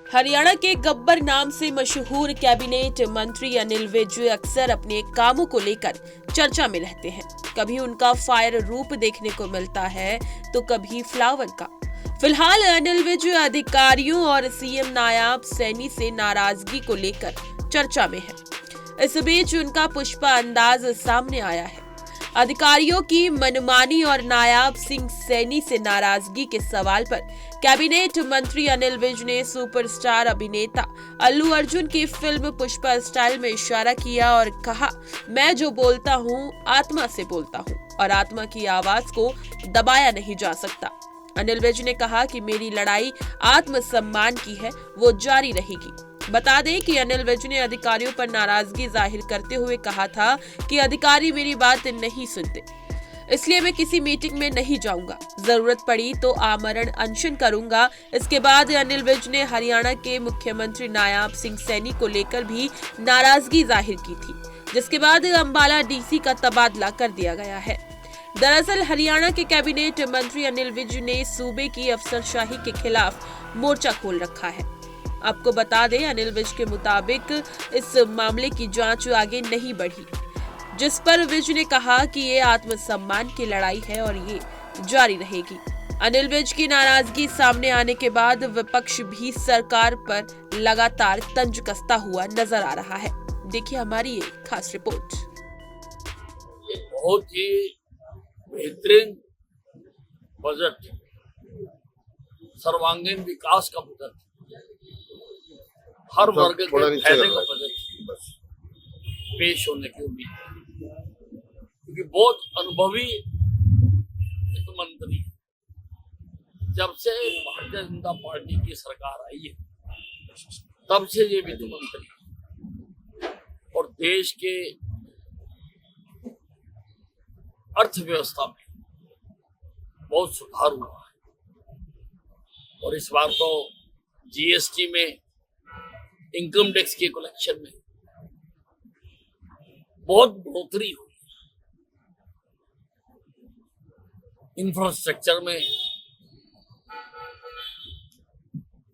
हरियाणा के गब्बर नाम से मशहूर कैबिनेट मंत्री अनिल विज अक्सर अपने कामों को लेकर चर्चा में रहते हैं। कभी उनका फायर रूप देखने को मिलता है तो कभी फ्लावर का। फिलहाल अनिल विज अधिकारियों और सीएम नायब सैनी से नाराजगी को लेकर चर्चा में है। इस बीच उनका पुष्पा अंदाज सामने आया है। अधिकारियों की मनमानी और नायब सिंह सैनी से नाराजगी के सवाल पर कैबिनेट मंत्री अनिल विज ने सुपरस्टार अभिनेता अल्लू अर्जुन की फिल्म पुष्पा स्टाइल में इशारा किया और कहा, मैं जो बोलता हूँ आत्मा से बोलता हूँ और आत्मा की आवाज को दबाया नहीं जा सकता। अनिल विज ने कहा कि मेरी लड़ाई आत्मसम्मान की है, वो जारी रहेगी। बता दें कि अनिल विज ने अधिकारियों पर नाराजगी जाहिर करते हुए कहा था कि अधिकारी मेरी बात नहीं सुनते, इसलिए मैं किसी मीटिंग में नहीं जाऊंगा, जरूरत पड़ी तो आमरण अनशन करूंगा। इसके बाद अनिल विज ने हरियाणा के मुख्यमंत्री नायब सिंह सैनी को लेकर भी नाराजगी जाहिर की थी, जिसके बाद अंबाला डीसी का तबादला कर दिया गया है। दरअसल हरियाणा के कैबिनेट मंत्री अनिल विज ने सूबे की अफसरशाही के खिलाफ मोर्चा खोल रखा है। आपको बता दें, अनिल विज के मुताबिक इस मामले की जांच आगे नहीं बढ़ी, जिस पर विज ने कहा कि ये आत्मसम्मान की लड़ाई है और ये जारी रहेगी। अनिल विज की नाराजगी सामने आने के बाद विपक्ष भी सरकार पर लगातार तंज कसता हुआ नजर आ रहा है। देखिए हमारी ये खास रिपोर्ट। ये बहुत ही बेहतरीन बजट, सर्वांगीण विकास का बजट, हर वर्ग के फायदे का बजट पेश होने की उम्मीद है, क्योंकि बहुत अनुभवी वित्त मंत्री, जब से भारतीय जनता पार्टी की सरकार आई है तब से ये वित्त मंत्री और देश के अर्थव्यवस्था में बहुत सुधार हुआ है। और इस बार तो जीएसटी में, इनकम टैक्स के कलेक्शन में बहुत बढ़ोतरी हुई, इंफ्रास्ट्रक्चर में,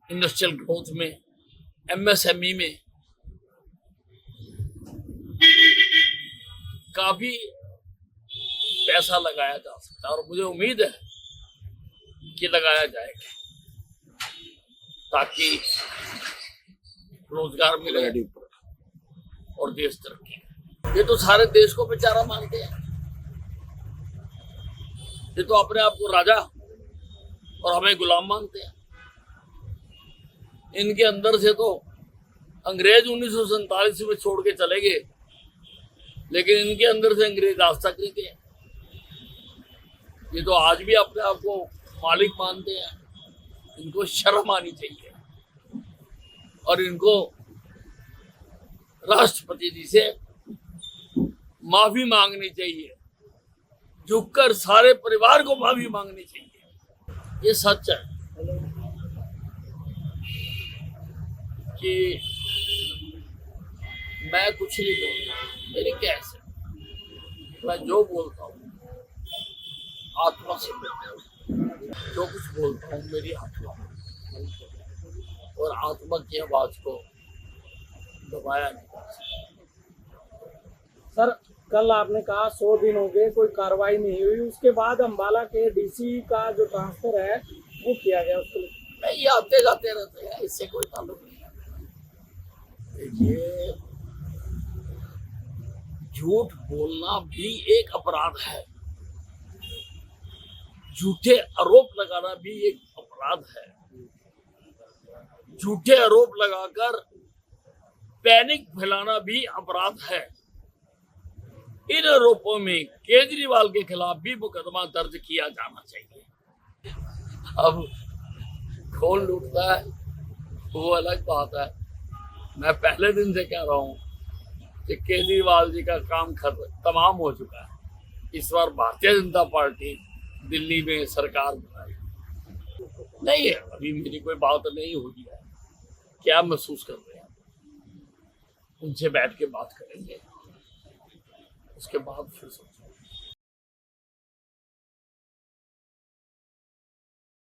इंडस्ट्रियल ग्रोथ में, एमएसएमई में काफी पैसा लगाया जा सकता है और मुझे उम्मीद है कि लगाया जाएगा, ताकि रोजगार मिले और देश तरक्की। ये तो सारे देश को बेचारा मानते हैं, ये तो अपने आप को राजा और हमें गुलाम मानते हैं। इनके अंदर से तो अंग्रेज 1947 में छोड़ के चले गए, लेकिन इनके अंदर से अंग्रेज आज तक नहीं गए। ये तो आज भी अपने आप को मालिक मानते हैं। इनको शर्म आनी चाहिए और इनको राष्ट्रपति जी से माफी मांगनी चाहिए, झुककर सारे परिवार को माफी मांगनी चाहिए। ये सच है कि मैं कुछ नहीं बोलता, मेरी कैसे, मैं जो बोलता हूँ आत्मा से बोलता हूँ, जो कुछ बोलता हूँ मेरी आत्मा, और आत्मा की आवाज को दबाया नहीं जा सकता। सर, कल आपने कहा 100 दिन हो गए कोई कार्रवाई नहीं हुई, उसके बाद अंबाला के डीसी का जो ट्रांसफर है वो किया गया, उसको नहीं, आते जाते रहते हैं, इससे कोई ताल्लुक नहीं है। देखिए, झूठ बोलना भी एक अपराध है, झूठे आरोप लगाना भी एक अपराध है। झूठे आरोप लगाकर पैनिक फैलाना भी अपराध है। इन आरोपों में केजरीवाल के खिलाफ भी मुकदमा दर्ज किया जाना चाहिए। अब कौन लूटता है वो अलग बात है। मैं पहले दिन से कह रहा हूं कि केजरीवाल जी का काम तमाम हो चुका है। इस बार भारतीय जनता पार्टी दिल्ली में सरकार बनाएगी। नहीं है, अभी मेरी कोई बात नहीं हुई है। क्या महसूस कर रहे हैं, उनसे बैठ के बात करेंगे, उसके बाद फिर